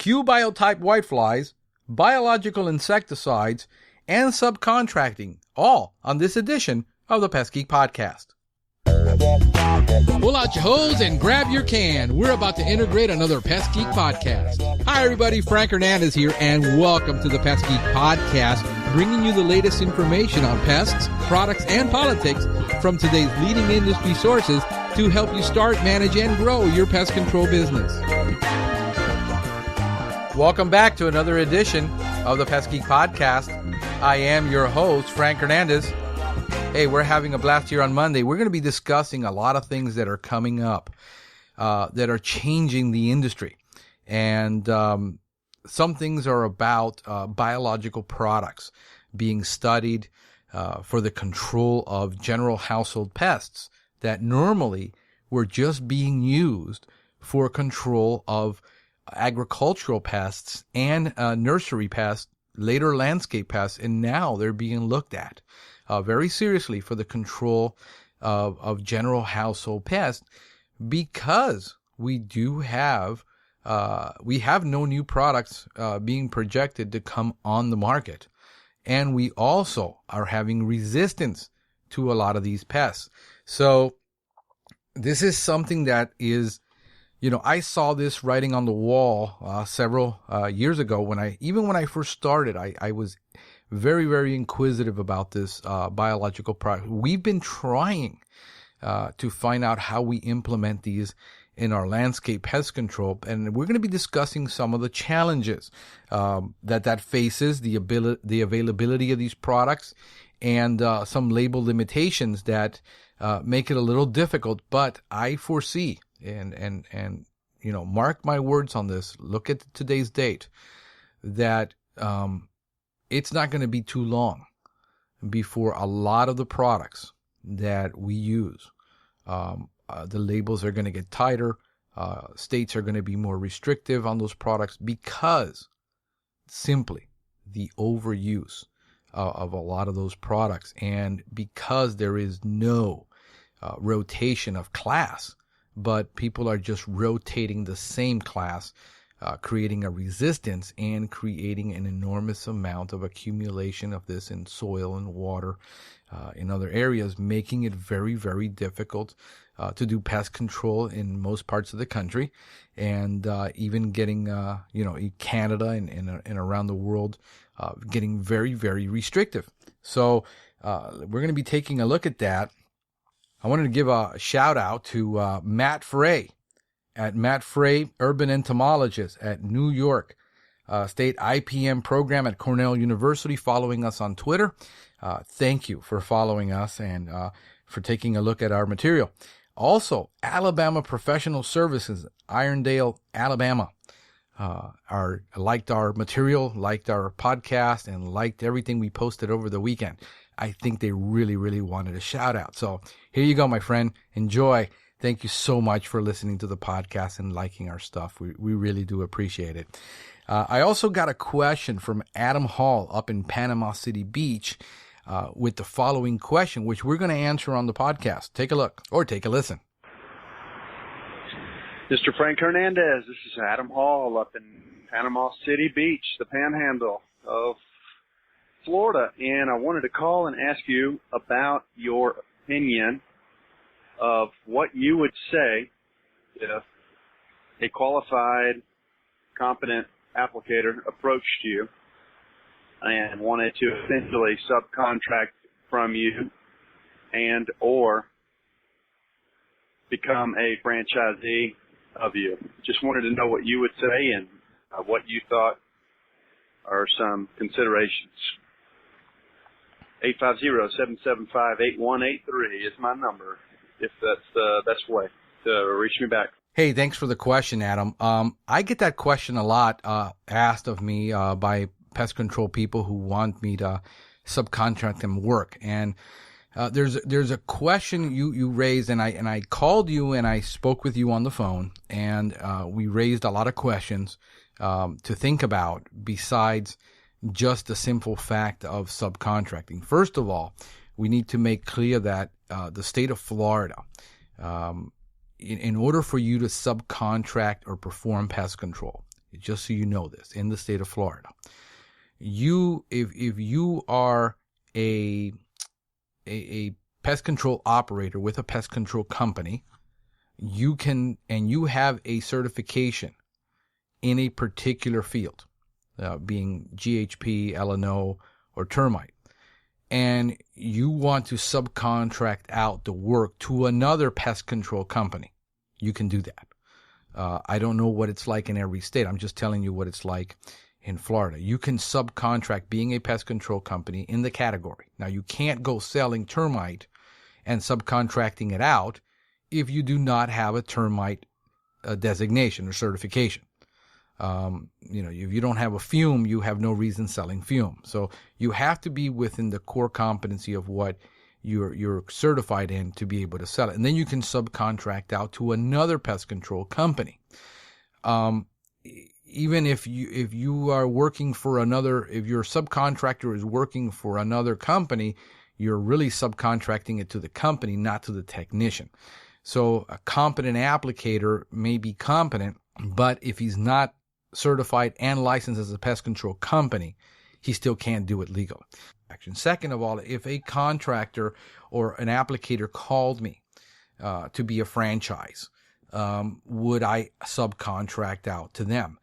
BioType whiteflies, biological insecticides, and subcontracting, all on this edition of the Pest Geek Podcast. Pull out your hose and grab your can. We're about to integrate another Pest Geek Podcast. Hi, everybody. Frank Hernandez here, and welcome to the Pest Geek Podcast, bringing you the latest information on pests, products, and politics from today's leading industry sources to help you start, manage, and grow your pest control business. Welcome back to another edition of the Pest Geek Podcast. I am your host, Frank Hernandez. Hey, we're having a blast here on Monday. We're going to be discussing a lot of things that are coming up that are changing the industry. And some things are about biological products being studied for the control of general household pests that normally were just being used for control of agricultural pests and nursery pests, later landscape pests, and now they're being looked at very seriously for the control of general household pests, because we have no new products being projected to come on the market. And we also are having resistance to a lot of these pests. So this is something that is, I saw this writing on the wall several years ago when I first started. I was very, very inquisitive about this biological product. We've been trying to find out how we implement these in our landscape pest control, and we're going to be discussing some of the challenges that faces the availability of these products, and some label limitations that make it a little difficult. But I foresee, and mark my words on this, look at today's date, that it's not going to be too long before a lot of the products that we use, the labels are going to get tighter. States are going to be more restrictive on those products because simply the overuse of a lot of those products, and because there is no rotation of class, but people are just rotating the same class, creating a resistance and creating an enormous amount of accumulation of this in soil and water, in other areas, making it very, very difficult to do pest control in most parts of the country, and even getting, Canada and around the world, getting very, very restrictive. So we're going to be taking a look at that. I wanted to give a shout out to Matt Frey at Matt Frey, Urban Entomologist at New York State IPM program at Cornell University, following us on Twitter. Thank you for following us and for taking a look at our material. Also, Alabama Professional Services, Irondale, Alabama, liked our material, liked our podcast, and liked everything we posted over the weekend. I think they really, really wanted a shout out. So here you go, my friend. Enjoy. Thank you so much for listening to the podcast and liking our stuff. We really do appreciate it. I also got a question from Adam Hall up in Panama City Beach with the following question, which we're going to answer on the podcast. Take a look or take a listen. Mr. Frank Hernandez, this is Adam Hall up in Panama City Beach, the panhandle of Florida, and I wanted to call and ask you about your opinion of what you would say if a qualified, competent applicator approached you and wanted to essentially subcontract from you and or become a franchisee of you. Just wanted to know what you would say and what you thought are some considerations. 850-775-8183 is my number, if that's the best way to reach me back. Hey, thanks for the question, Adam. I get that question a lot asked of me by pest control people who want me to subcontract them work. And there's a question you raised, and I called you and I spoke with you on the phone, and we raised a lot of questions to think about besides just the simple fact of subcontracting. First of all, we need to make clear that the state of Florida, in order for you to subcontract or perform pest control, just so you know this, in the state of Florida, if you are a pest control operator with a pest control company, you have a certification in a particular field, being GHP, LNO, or termite, and you want to subcontract out the work to another pest control company, you can do that. I don't know what it's like in every state. I'm just telling you what it's like in Florida. You can subcontract being a pest control company in the category. Now, you can't go selling termite and subcontracting it out if you do not have a termite designation or certification. If you don't have a fume, you have no reason selling fume. So you have to be within the core competency of what you're certified in to be able to sell it. And then you can subcontract out to another pest control company. Even if you are working for another, if your subcontractor is working for another company, you're really subcontracting it to the company, not to the technician. So a competent applicator may be competent, but if he's not certified and licensed as a pest control company, he still can't do it legally. Second of all, if a contractor or an applicator called me to be a franchise, would I subcontract out to them?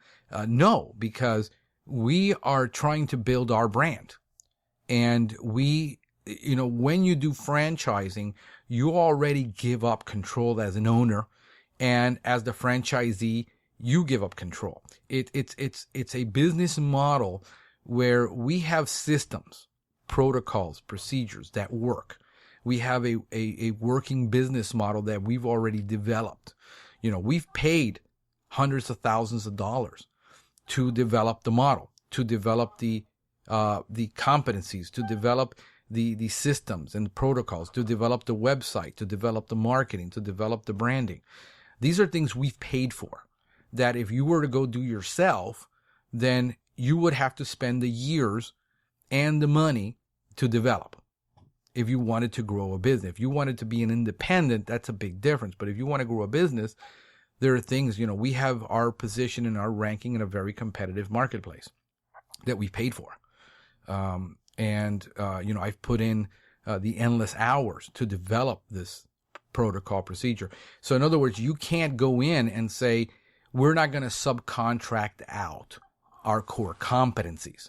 No, because we are trying to build our brand. And when you do franchising, you already give up control as an owner, and as the franchisee, you give up control. It's a business model where we have systems, protocols, procedures that work. We have a working business model that we've already developed. We've paid hundreds of thousands of dollars to develop the model, to develop the competencies, to develop the systems and the protocols, to develop the website, to develop the marketing, to develop the branding. These are things we've paid for, that if you were to go do yourself, then you would have to spend the years and the money to develop. If you wanted to grow a business, if you wanted to be an independent, that's a big difference. But if you want to grow a business, there are things, we have our position and our ranking in a very competitive marketplace that we've paid for. I've put in the endless hours to develop this protocol procedure. So in other words, you can't go in and say, we're not going to subcontract out our core competencies.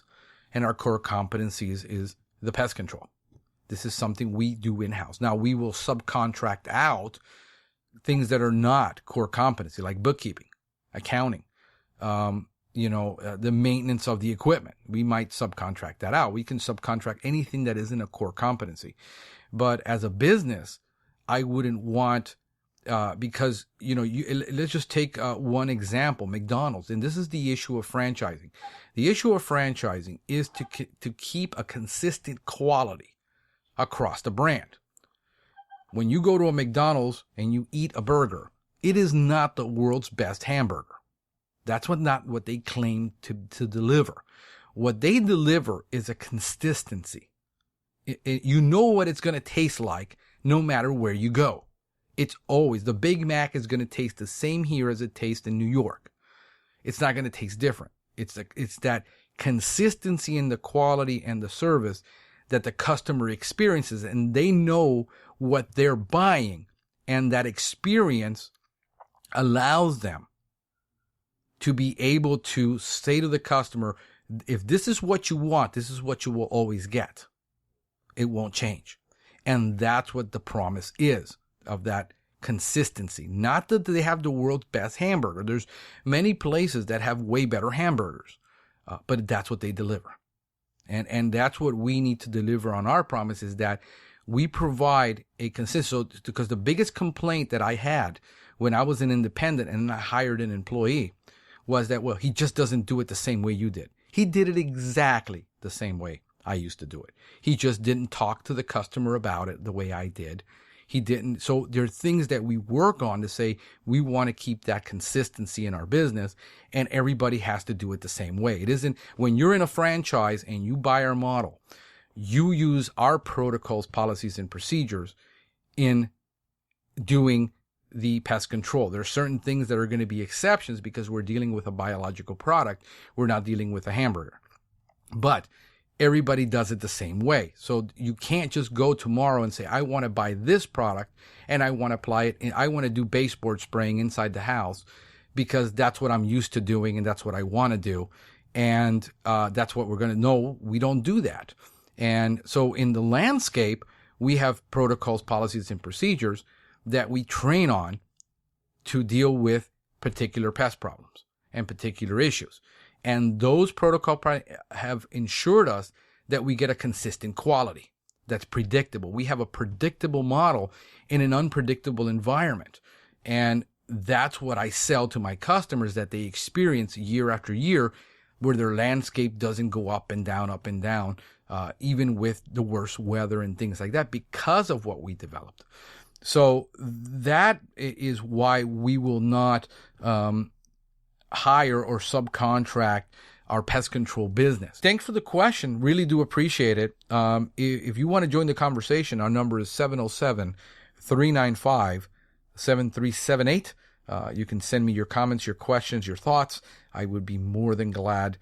And our core competencies is the pest control. This is something we do in-house. Now, we will subcontract out things that are not core competency, like bookkeeping, accounting, the maintenance of the equipment. We might subcontract that out. We can subcontract anything that isn't a core competency. But as a business, I wouldn't want, because, let's just take one example, McDonald's. And this is the issue of franchising. The issue of franchising is to keep a consistent quality across the brand. When you go to a McDonald's and you eat a burger, it is not the world's best hamburger. That's not what they claim to deliver. What they deliver is a consistency. You know what it's going to taste like no matter where you go. It's always, the Big Mac is going to taste the same here as it tastes in New York. It's not going to taste different. It's that consistency in the quality and the service that the customer experiences, and they know what they're buying, and that experience allows them to be able to say to the customer, if this is what you want, this is what you will always get. It won't change. And that's what the promise is of that consistency. Not that they have the world's best hamburger. There's many places that have way better hamburgers, but that's what they deliver. And that's what we need to deliver on our promise, is that we provide a consistent, because the biggest complaint that I had when I was an independent and I hired an employee was that, well, he just doesn't do it the same way you did. He did it exactly the same way I used to do it. He just didn't talk to the customer about it the way I did. He didn't. So there are things that we work on to say we want to keep that consistency in our business, and everybody has to do it the same way. It isn't, when you're in a franchise and you buy our model, you use our protocols, policies, and procedures in doing the pest control. There are certain things that are going to be exceptions because we're dealing with a biological product. We're not dealing with a hamburger. But everybody does it the same way. So you can't just go tomorrow and say, I want to buy this product and I want to apply it. And I want to do baseboard spraying inside the house because that's what I'm used to doing and that's what I want to do. And that's what we're going to know. We don't do that. And so in the landscape, we have protocols, policies, and procedures that we train on to deal with particular pest problems and particular issues. And those protocols have ensured us that we get a consistent quality that's predictable. We have a predictable model in an unpredictable environment. And that's what I sell to my customers, that they experience year after year, where their landscape doesn't go up and down, even with the worst weather and things like that, because of what we developed. So that is why we will not hire or subcontract our pest control business. Thanks for the question. Really do appreciate it. If you want to join the conversation, our number is 707-395-7378. You can send me your comments, your questions, your thoughts. I would be more than glad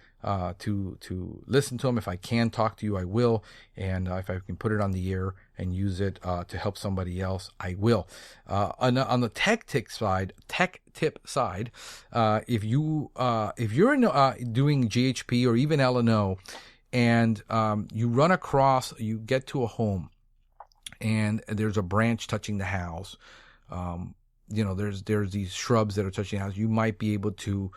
to listen to them. If I can talk to you, I will. And if I can put it on the air and use it to help somebody else, I will. On the tech tip side, if you're doing GHP or even L&O, and you run across, you get to a home, and there's a branch touching the house. There's these shrubs that are touching the house. You might be able to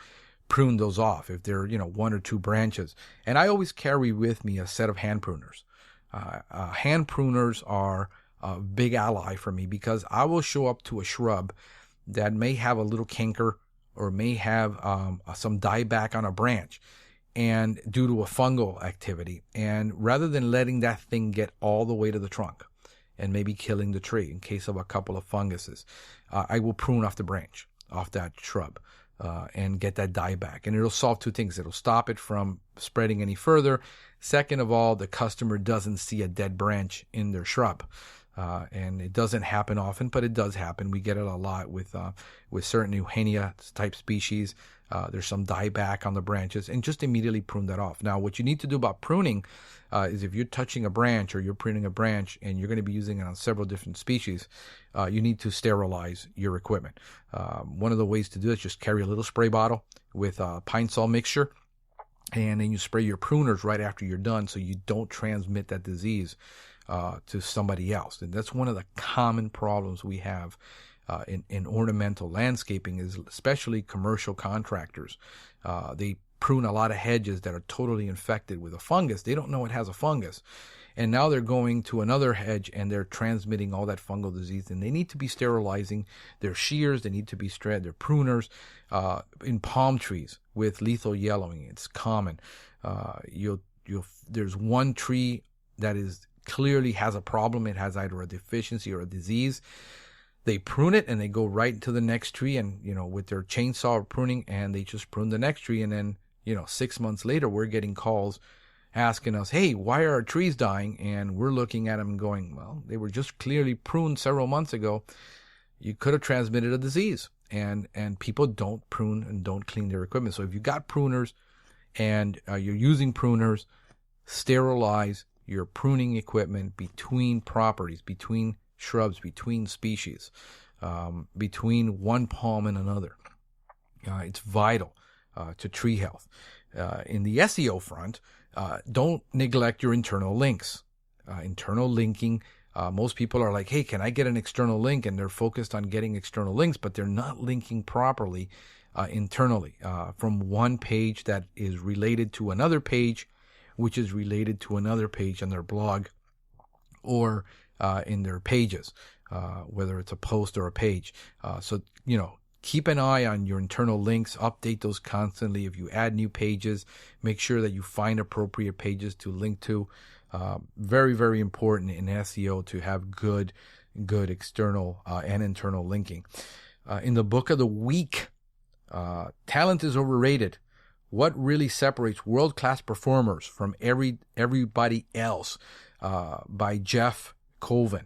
prune those off if they're, one or two branches. And I always carry with me a set of hand pruners. Hand pruners are a big ally for me because I will show up to a shrub that may have a little canker or may have some dieback on a branch and due to a fungal activity. And rather than letting that thing get all the way to the trunk and maybe killing the tree in case of a couple of funguses, I will prune off the branch, off that shrub, and get that dieback. And it'll solve two things. It'll stop it from spreading any further. Second of all, the customer doesn't see a dead branch in their shrub. And it doesn't happen often, but it does happen. We get it a lot with certain Eugenia type species. There's some dieback on the branches, and just immediately prune that off. Now, what you need to do about pruning is if you're touching a branch or you're pruning a branch and you're going to be using it on several different species, you need to sterilize your equipment. One of the ways to do it is just carry a little spray bottle with pine sol mixture, and then you spray your pruners right after you're done so you don't transmit that disease to somebody else. And that's one of the common problems we have in ornamental landscaping, is especially commercial contractors. They prune a lot of hedges that are totally infected with a fungus. They don't know it has a fungus. And now they're going to another hedge and they're transmitting all that fungal disease. And they need to be sterilizing their shears. They need to be their pruners. In palm trees with lethal yellowing, it's common. There's one tree that is clearly has a problem. It has either a deficiency or a disease. They prune it and they go right into the next tree, and with their chainsaw pruning, and they just prune the next tree. And then 6 months later, we're getting calls asking us, hey, why are our trees dying? And we're looking at them and going, well, they were just clearly pruned several months ago. You could have transmitted a disease. And people don't prune and don't clean their equipment. So if you got pruners and you're using pruners, sterilize your pruning equipment between properties, between shrubs, between species, between one palm and another. It's vital to tree health. In the SEO front, don't neglect your internal links. Internal linking, most people are like, hey, can I get an external link? And they're focused on getting external links, but they're not linking properly internally from one page that is related to another page, which is related to another page on their blog or in their pages, whether it's a post or a page. So keep an eye on your internal links, update those constantly. If you add new pages, make sure that you find appropriate pages to link to. Very, very important in SEO to have good external and internal linking. In the book of the week, talent is overrated. What really separates world-class performers from everybody else? By Jeff Colvin.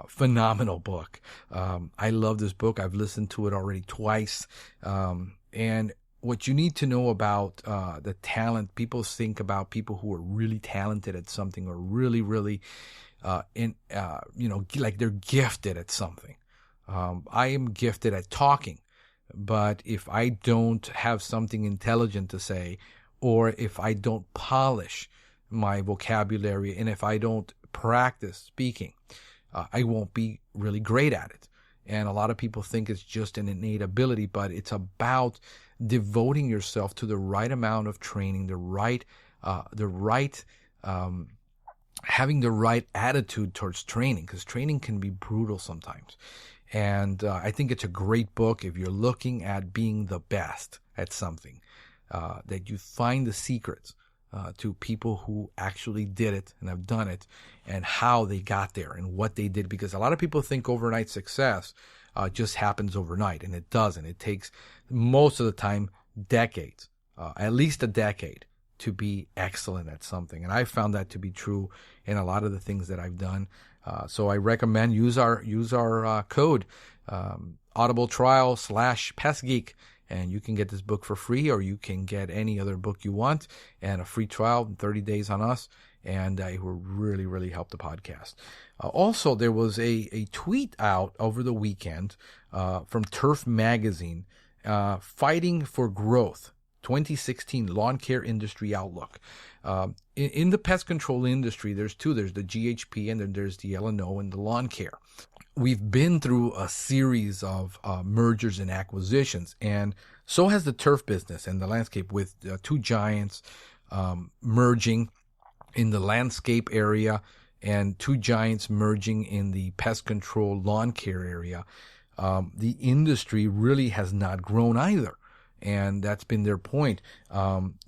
Phenomenal book. I love this book. I've listened to it already twice. And what you need to know about the talent, people think about people who are really talented at something or really, really, like they're gifted at something. I am gifted at talking, but if I don't have something intelligent to say, or if I don't polish my vocabulary, and if I don't practice speaking, I won't be really great at it. And a lot of people think it's just an innate ability, but it's about devoting yourself to the right amount of training, having the right attitude towards training, because training can be brutal sometimes. And I think it's a great book if you're looking at being the best at something, that you find the secrets to people who actually did it and have done it, and how they got there and what they did. Because a lot of people think overnight success just happens overnight, and it doesn't. It takes most of the time decades, at least a decade, to be excellent at something. And I found that to be true in a lot of the things that I've done. So I recommend use our code Audible Trial /PestGeek. And you can get this book for free, or you can get any other book you want and a free trial, 30 days on us. And it will really, really help the podcast. Also, there was a tweet out over the weekend from Turf Magazine, Fighting for Growth, 2016 Lawn Care Industry Outlook. In the pest control industry, there's two. There's the GHP, and then there's the L&O and the lawn care. We've been through a series of mergers and acquisitions, and so has the turf business and the landscape, with two giants merging in the landscape area and two giants merging in the pest control lawn care area. The industry really has not grown either, and that's been their point.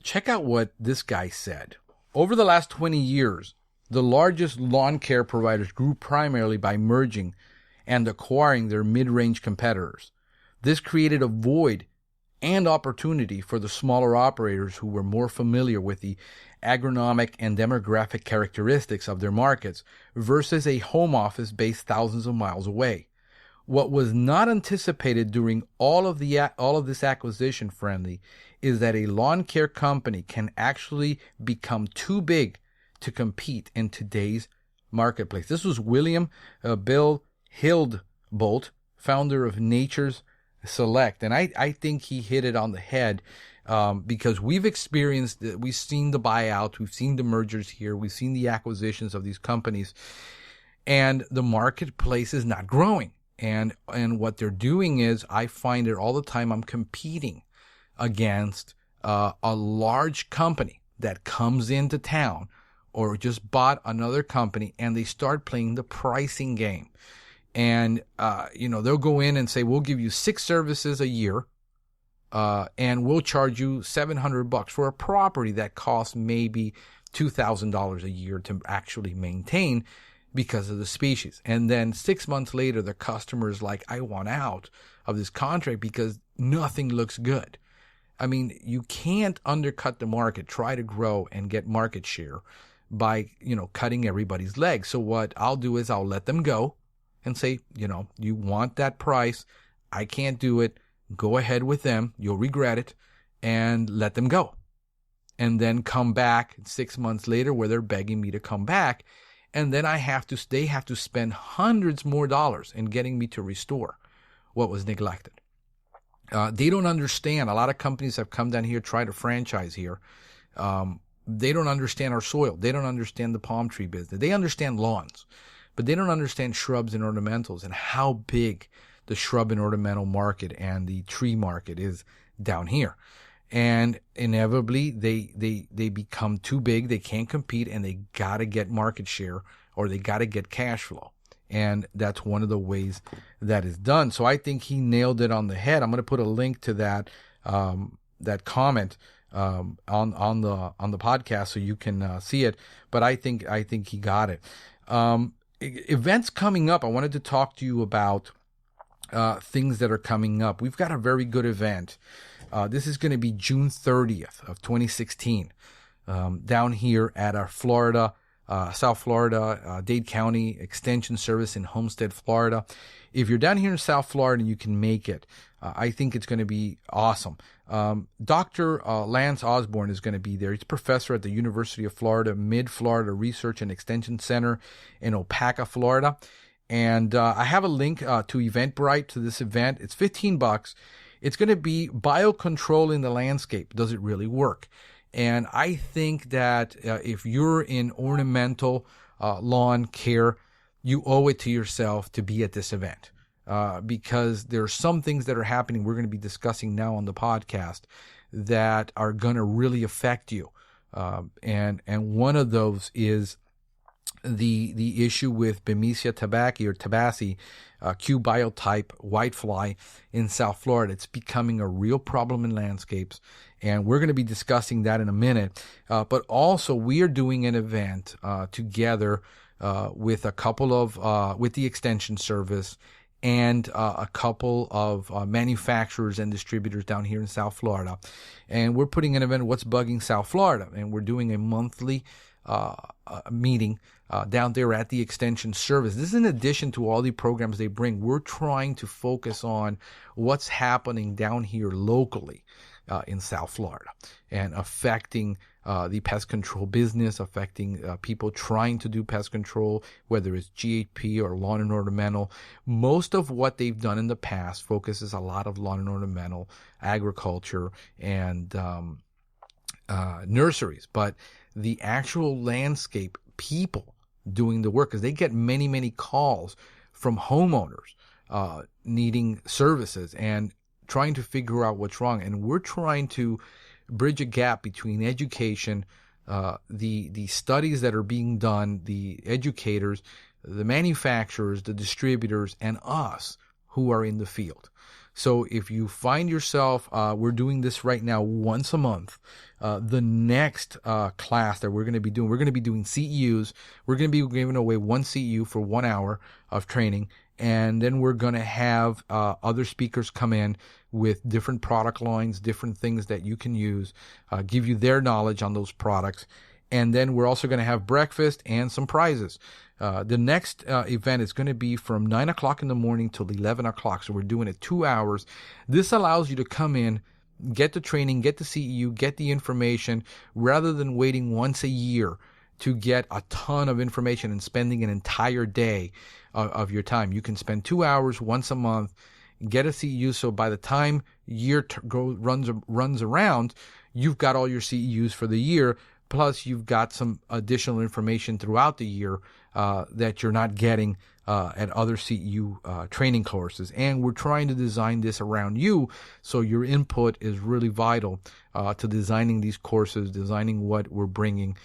Check out what this guy said. Over the last 20 years, the largest lawn care providers grew primarily by merging and acquiring their mid-range competitors. This created a void and opportunity for the smaller operators who were more familiar with the agronomic and demographic characteristics of their markets versus a home office based thousands of miles away. What was not anticipated during all of this acquisition, friendly, is that a lawn care company can actually become too big to compete in today's marketplace. This was William Bill Hildbolt, founder of Nature's Select. And I think he hit it on the head, because we've experienced it. We've seen the buyouts, we've seen the mergers here, we've seen the acquisitions of these companies, and the marketplace is not growing. And what they're doing is, I find it all the time, I'm competing against a large company that comes into town or just bought another company, and they start playing the pricing game. And, they'll go in and say, we'll give you 6 services a year, and we'll charge you $700 for a property that costs maybe $2,000 a year to actually maintain because of the species. And then 6 months later, the customer is like, I want out of this contract because nothing looks good. I mean, you can't undercut the market, try to grow and get market share by, cutting everybody's legs. So what I'll do is I'll let them go and say, you want that price, I can't do it, go ahead with them, you'll regret it, and let them go. And then come back 6 months later where they're begging me to come back, and then they have to spend hundreds more dollars in getting me to restore what was neglected. They don't understand. A lot of companies have come down here, try to franchise here. They don't understand our soil. They don't understand the palm tree business. They understand lawns, but they don't understand shrubs and ornamentals and how big the shrub and ornamental market and the tree market is down here. And inevitably, they become too big. They can't compete, and they got to get market share, or they got to get cash flow. And that's one of the ways that is done. So I think he nailed it on the head. I'm going to put a link to that comment on the podcast so you can see it. But I think he got it. Events coming up. I wanted to talk to you about things that are coming up. We've got a very good event. This is going to be June 30th of 2016 down here at our Florida South Florida, Dade County Extension Service in Homestead, Florida. If you're down here in South Florida and you can make it, I think it's going to be awesome. Dr. Lance Osborne is going to be there. He's a professor at the University of Florida, Mid-Florida Research and Extension Center in Opaka, Florida. And I have a link to Eventbrite to this event. It's $15. It's going to be biocontrol in the landscape. Does it really work? And I think that if you're in ornamental lawn care, you owe it to yourself to be at this event because there are some things that are happening we're going to be discussing now on the podcast that are going to really affect you. And one of those is the issue with Bemisia tabaci or tabassi, Q BioType whitefly in South Florida. It's becoming a real problem in landscapes, and we're going to be discussing that in a minute. But also, we are doing an event together with a couple of with the Extension Service and a couple of manufacturers and distributors down here in South Florida, and we're putting an event, What's Bugging South Florida, and we're doing a monthly meeting down there at the Extension Service. This is in addition to all the programs they bring. We're trying to focus on what's happening down here locally in South Florida and affecting the pest control business, affecting people trying to do pest control, whether it's GHP or lawn and ornamental. Most of what they've done in the past focuses a lot of lawn and ornamental, agriculture, and nurseries. But the actual landscape people doing the work, because they get many, many calls from homeowners needing services and trying to figure out what's wrong. And we're trying to bridge a gap between education, the studies that are being done, the educators, the manufacturers, the distributors, and us who are in the field. So if you find yourself, we're doing this right now once a month. The next class that we're going to be doing CEUs. We're going to be giving away one CEU for 1 hour of training. And then we're going to have other speakers come in with different product lines, different things that you can use, give you their knowledge on those products. And then we're also going to have breakfast and some prizes. The next event is going to be from 9 o'clock in the morning till 11 o'clock. So we're doing it 2 hours. This allows you to come in, get the training, get the CEU, get the information, rather than waiting once a year to get a ton of information and spending an entire day of your time. You can spend 2 hours once a month, get a CEU. So by the time year runs around, you've got all your CEUs for the year. Plus, you've got some additional information throughout the year that you're not getting at other CEU training courses. And we're trying to design this around you, so your input is really vital to designing these courses, designing what we're bringing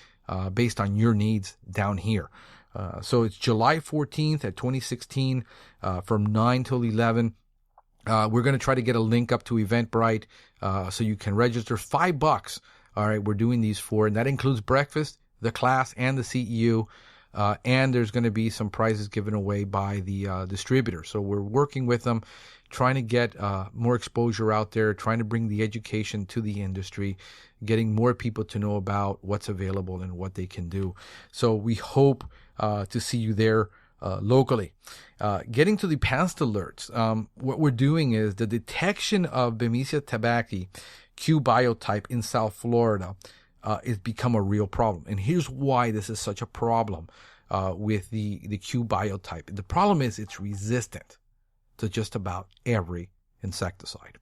based on your needs down here. So it's July 14th at 2016 from 9 till 11. We're going to try to get a link up to Eventbrite so you can register. $5. All right, we're doing these for, and that includes breakfast, the class, and the CEU. And there's going to be some prizes given away by the distributor. So we're working with them, trying to get more exposure out there, trying to bring the education to the industry, getting more people to know about what's available and what they can do. So we hope to see you there locally. Getting to the pest alerts, what we're doing is the detection of Bemisia tabaci, Q BioType in South Florida has become a real problem. And here's why this is such a problem with the Q BioType. The problem is it's resistant to just about every insecticide.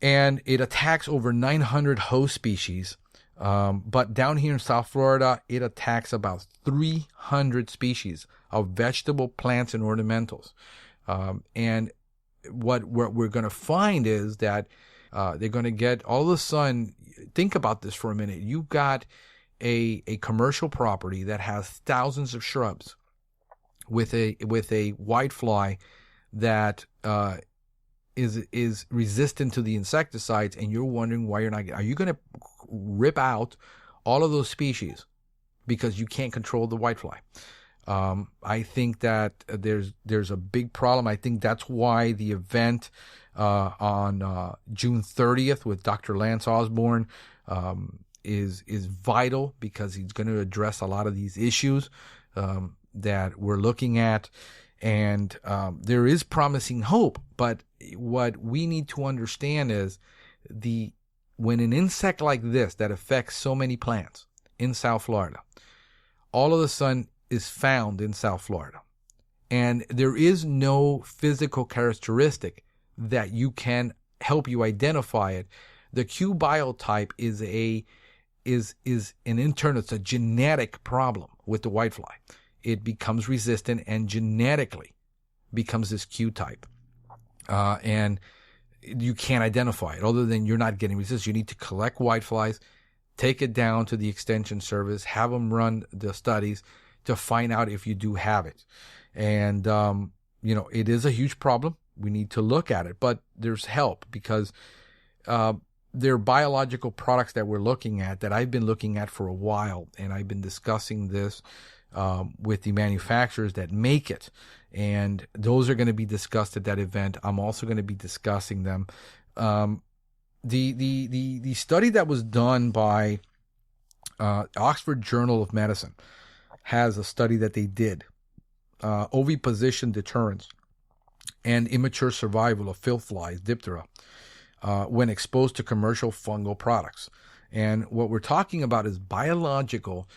And it attacks over 900 host species. But down here in South Florida, it attacks about 300 species of vegetable, plants, and ornamentals. And what we're going to find is that they're going to get, all of a sudden, think about this for a minute. You've got a commercial property that has thousands of shrubs with a whitefly that is resistant to the insecticides, and you're wondering why you're not. Are you going to rip out all of those species because you can't control the whitefly? I think that there's a big problem. I think that's why the event on June 30th with Dr. Lance Osborne is vital because he's going to address a lot of these issues that we're looking at. And there is promising hope, but what we need to understand is when an insect like this that affects so many plants in South Florida, all of a sudden is found in South Florida, and there is no physical characteristic that you can help you identify it. The Q BioType is an internal, it's a genetic problem with the whitefly. It becomes resistant and genetically becomes this Q type. And you can't identify it other than you're not getting resistance. You need to collect whiteflies, take it down to the extension service, have them run the studies to find out if you do have it. And, it is a huge problem. We need to look at it, but there's help because, there are biological products that we're looking at that I've been looking at for a while. And I've been discussing this, with the manufacturers that make it. And those are going to be discussed at that event. I'm also going to be discussing them. The study that was done by Oxford Journal of Medicine has a study that they did, oviposition deterrence and immature survival of field flies, Diptera, when exposed to commercial fungal products. And what we're talking about is biological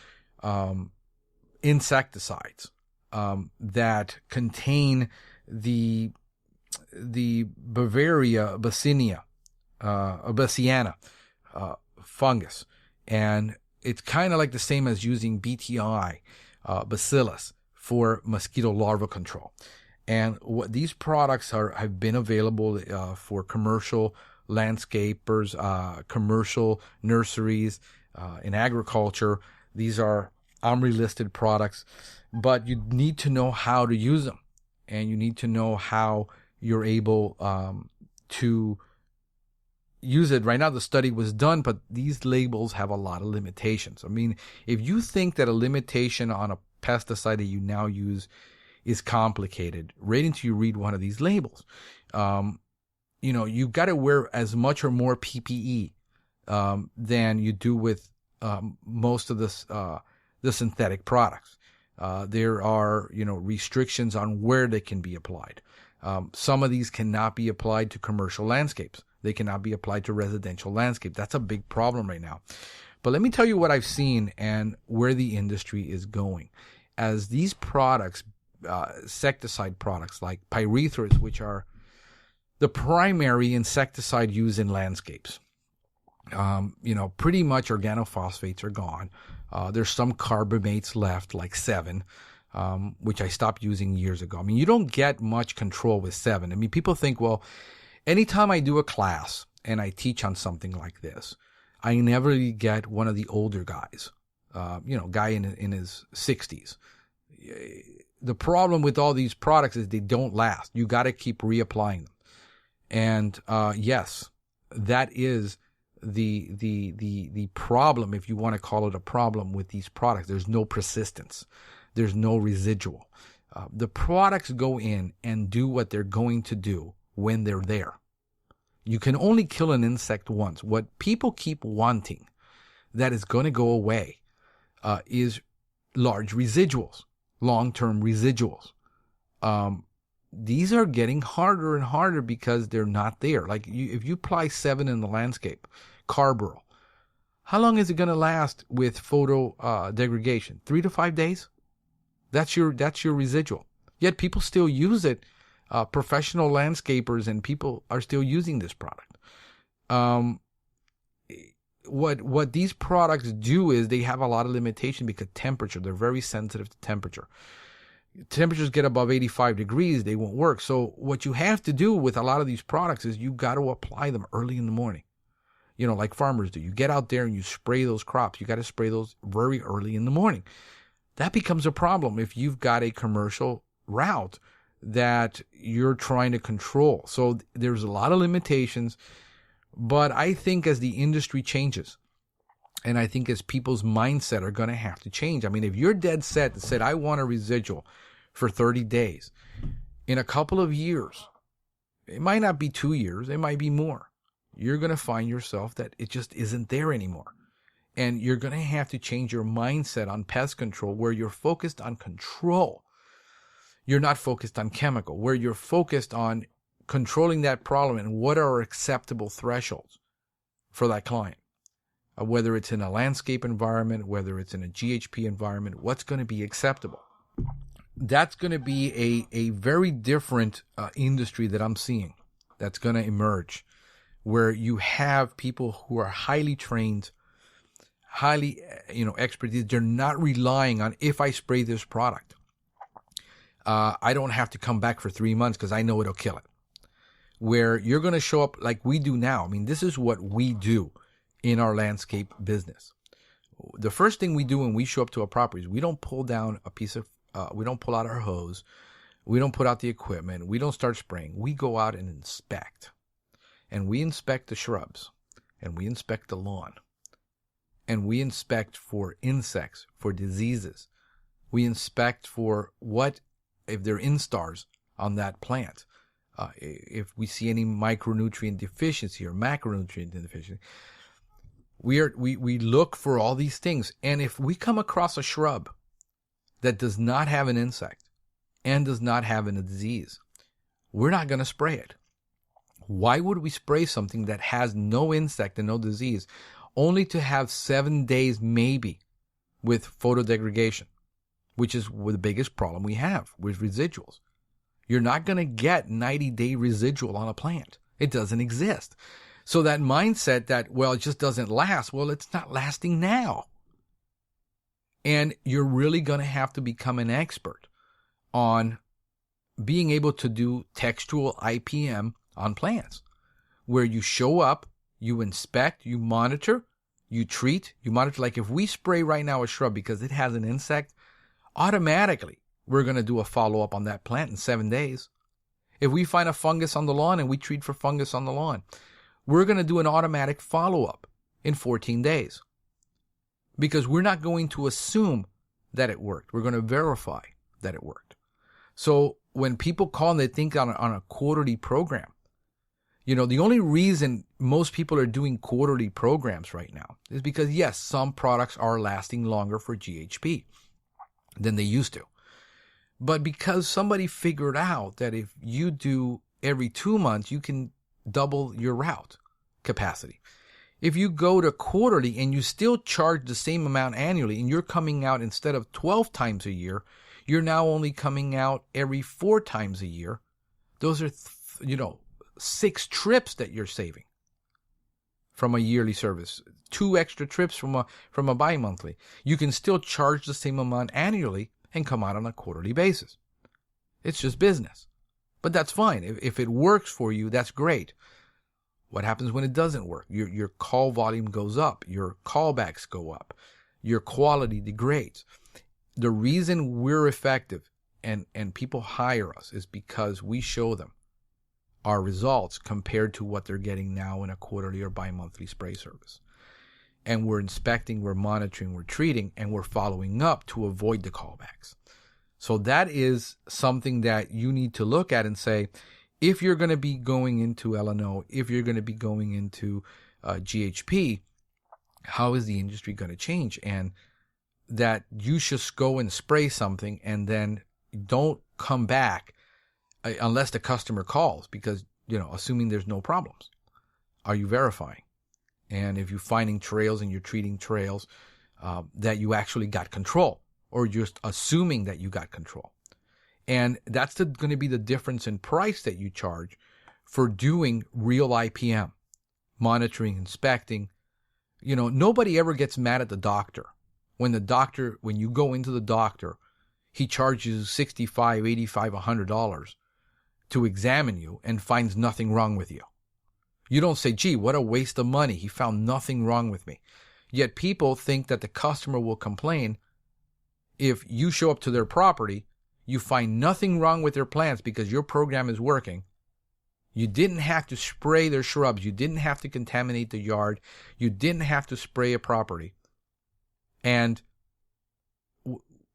insecticides that contain the Bassiana fungus, and it's kind of like the same as using BTI bacillus for mosquito larva control. And what these products have been available for commercial landscapers, commercial nurseries, in agriculture. These are OMRI-listed products, but you need to know how to use them, and you need to know how you're able to use it. Right now, the study was done, but these labels have a lot of limitations. I mean, if you think that a limitation on a pesticide that you now use is complicated, wait until you read one of these labels. You've got to wear as much or more PPE than you do with most of the synthetic products. There are, restrictions on where they can be applied. Some of these cannot be applied to commercial landscapes. They cannot be applied to residential landscape. That's a big problem right now. But let me tell you what I've seen and where the industry is going. As these products, insecticide products like pyrethroids, which are the primary insecticide used in landscapes, pretty much organophosphates are gone. There's some carbamates left, like 7, which I stopped using years ago. I mean, you don't get much control with 7. I mean, people think, well, anytime I do a class and I teach on something like this, I never get one of the older guys, guy in his 60s. The problem with all these products is they don't last. You got to keep reapplying them. And yes, that is the problem, if you want to call it a problem with these products. There's no persistence. There's no residual. The products go in and do what they're going to do when they're there. You can only kill an insect once. What people keep wanting that is going to go away is large residuals, long-term residuals. These are getting harder and harder because they're not there. Like if you apply 7 in the landscape, carbaryl, how long is it going to last with photo degradation? 3 to 5 days? That's your residual. Yet people still use it. Professional landscapers and people are still using this product. What these products do is they have a lot of limitation because temperature. They're very sensitive to temperature. Temperatures get above 85 degrees, they won't work. So what you have to do with a lot of these products is you got to apply them early in the morning. Like farmers do. You get out there and you spray those crops. You got to spray those very early in the morning. That becomes a problem if you've got a commercial route that you're trying to control. So there's a lot of limitations, but I think as the industry changes, and I think as people's mindset are going to have to change. I mean, if you're dead set and said, I want a residual for 30 days, in a couple of years, it might not be 2 years, it might be more. You're going to find yourself that it just isn't there anymore. And you're going to have to change your mindset on pest control, where you're focused on control. You're not focused on chemical, where you're focused on controlling that problem and what are acceptable thresholds for that client. Whether it's in a landscape environment, whether it's in a GHP environment, what's going to be acceptable. That's going to be a very different industry that I'm seeing that's going to emerge, where you have people who are highly trained, highly, expertise. They're not relying on, if I spray this product, I don't have to come back for 3 months because I know it'll kill it. Where you're going to show up like we do now. I mean, this is what we do in our landscape business. The first thing we do when we show up to a property is we don't pull down a piece of, we don't pull out our hose, we don't put out the equipment, we don't start spraying. We go out and inspect. And we inspect the shrubs, and we inspect the lawn, and we inspect for insects, for diseases. We inspect for if there are instars on that plant. If we see any micronutrient deficiency or macronutrient deficiency. We look for all these things. And if we come across a shrub that does not have an insect and does not have a disease, we're not going to spray it. Why would we spray something that has no insect and no disease, only to have 7 days maybe with photodegradation, which is the biggest problem we have with residuals? You're not going to get 90-day residual on a plant. It doesn't exist. So that mindset that, well, it just doesn't last, well, it's not lasting now. And you're really going to have to become an expert on being able to do textual IPM on plants, where you show up, you inspect, you monitor, you treat, you monitor. Like if we spray right now a shrub because it has an insect, automatically we're going to do a follow-up on that plant in 7 days. If we find a fungus on the lawn and we treat for fungus on the lawn, we're going to do an automatic follow-up in 14 days. Because we're not going to assume that it worked. We're going to verify that it worked. So when people call and they think on a quarterly program, the only reason most people are doing quarterly programs right now is because, yes, some products are lasting longer for GHP than they used to. But because somebody figured out that if you do every 2 months, you can double your route capacity. If you go to quarterly and you still charge the same amount annually, and you're coming out instead of 12 times a year, you're now only coming out every 4 times a year. Those are, 6 trips that you're saving from a yearly service. 2 extra trips from a bi-monthly. You can still charge the same amount annually and come out on a quarterly basis. It's just business. But that's fine. If it works for you, that's great. What happens when it doesn't work? Your call volume goes up. Your callbacks go up. Your quality degrades. The reason we're effective and people hire us is because we show them our results compared to what they're getting now in a quarterly or bi-monthly spray service. And we're inspecting, we're monitoring, we're treating, and we're following up to avoid the callbacks. So that is something that you need to look at and say, if you're going to be going into LNO, if you're going to be going into GHP, how is the industry going to change? And that you should go and spray something and then don't come back unless the customer calls, because, assuming there's no problems. Are you verifying? And if you're finding trails and you're treating trails, that you actually got control, or just assuming that you got control. And that's going to be the difference in price that you charge for doing real IPM, monitoring, inspecting. Nobody ever gets mad at the doctor. When you go into the doctor, he charges $65, $85, $100 to examine you and finds nothing wrong with you. You don't say, gee, what a waste of money. He found nothing wrong with me. Yet people think that the customer will complain if you show up to their property, you find nothing wrong with their plants because your program is working. You didn't have to spray their shrubs. You didn't have to contaminate the yard. You didn't have to spray a property. And,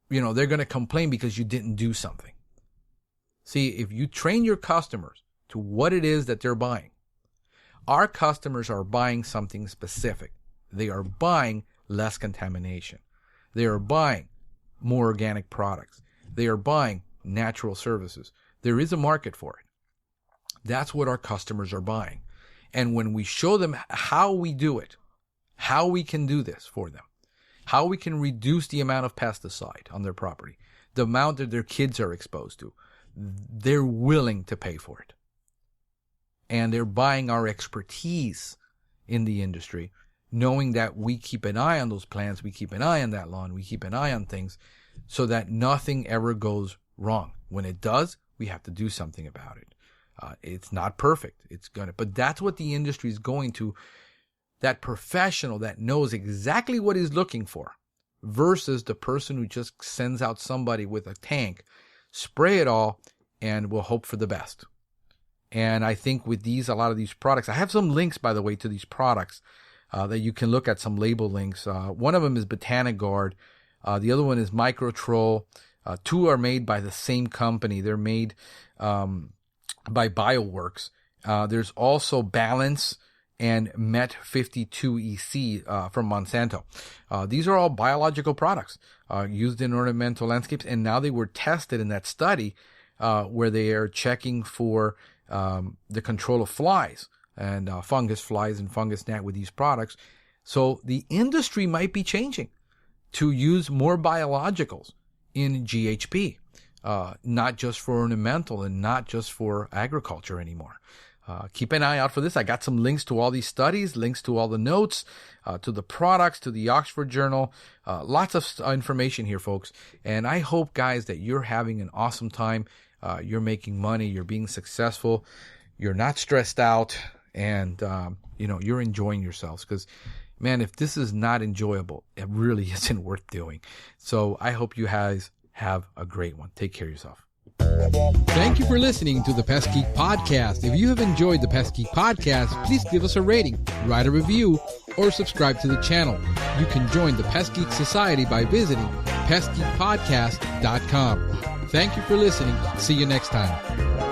they're going to complain because you didn't do something. See, if you train your customers to what it is that they're buying, our customers are buying something specific. They are buying less contamination. They are buying more organic products. They are buying natural services. There is a market for it. That's what our customers are buying. And when we show them how we do it, how we can do this for them, how we can reduce the amount of pesticide on their property, the amount that their kids are exposed to, they're willing to pay for it. And they're buying our expertise in the industry, knowing that we keep an eye on those plants, we keep an eye on that lawn, we keep an eye on things so that nothing ever goes wrong. When it does, we have to do something about it. It's not perfect. But that's what the industry is going to, that professional that knows exactly what he's looking for versus the person who just sends out somebody with a tank, spray it all, and will hope for the best. And I think with a lot of these products, I have some links, by the way, to these products that you can look at, some label links. One of them is Botaniguard. The other one is Microtrol. Two are made by the same company. They're made by Bioworks. There's also Balance and Met 52EC from Monsanto. These are all biological products used in ornamental landscapes, and now they were tested in that study where they are checking for the control of flies and flies and fungus gnat with these products. So the industry might be changing to use more biologicals in GHP, not just for ornamental and not just for agriculture anymore. Keep an eye out for this. I got some links to all these studies, links to all the notes, to the products, to the Oxford Journal. Lots of information here, folks. And I hope, guys, that you're having an awesome time. You're making money. You're being successful. You're not stressed out. And, you're enjoying yourselves. Because, man, if this is not enjoyable, it really isn't worth doing. So I hope you guys have a great one. Take care of yourself. Thank you for listening to the Pest Geek Podcast. If you have enjoyed the Pest Geek Podcast, please give us a rating, write a review, or subscribe to the channel. You can join the Pest Geek Society by visiting pestgeekpodcast.com. Thank you for listening. See you next time.